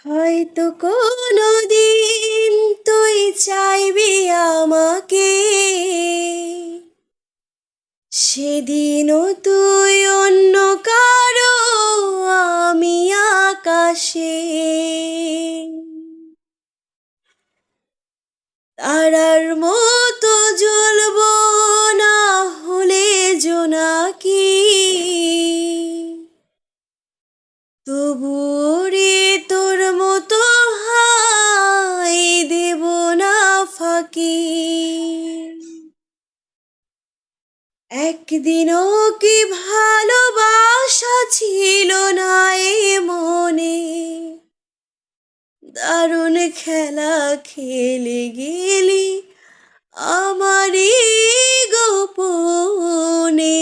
হয়তো কোনোদিন তুই চাইবি আমাকে, সেদিনও তুই অন্য কারো, আমি আকাশে। তারার মতো জ্বলবো, না হলে জোনাকি, তবুও রে তোর মতো হাই দেব না ফাঁকি। একদিনও কি ভালোবাসা ছিল না এ মনে, দারুণ খেলা খেলে গেলি আমারই গোপনে।